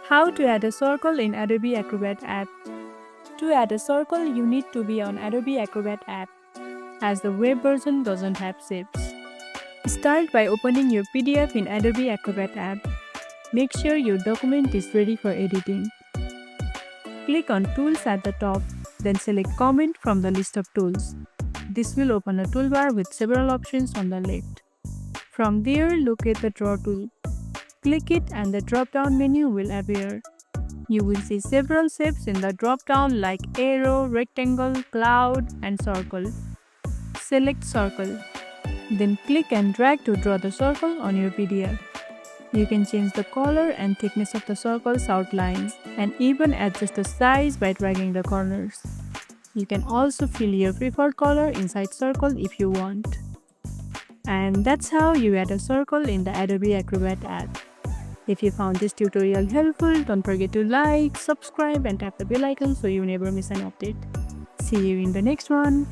How to add a circle in Adobe Acrobat app. To add a circle, you need to be on Adobe Acrobat app, as the web version doesn't have shapes. Start by opening your PDF in Adobe Acrobat app. Make sure your document is ready for editing. Click on Tools at the top, then select Comment from the list of tools. This will open a toolbar with several options on the left. From there, locate the Draw tool. Click it and the drop-down menu will appear. You will see several shapes in the drop-down like arrow, rectangle, cloud, and circle. Select Circle. Then click and drag to draw the circle on your PDF. You can change the color and thickness of the circle's outlines and even adjust the size by dragging the corners. You can also fill your preferred color inside circle if you want. And that's how you add a circle in the Adobe Acrobat app. If you found this tutorial helpful, don't forget to like, subscribe and tap the bell icon so you never miss an update. See you in the next one.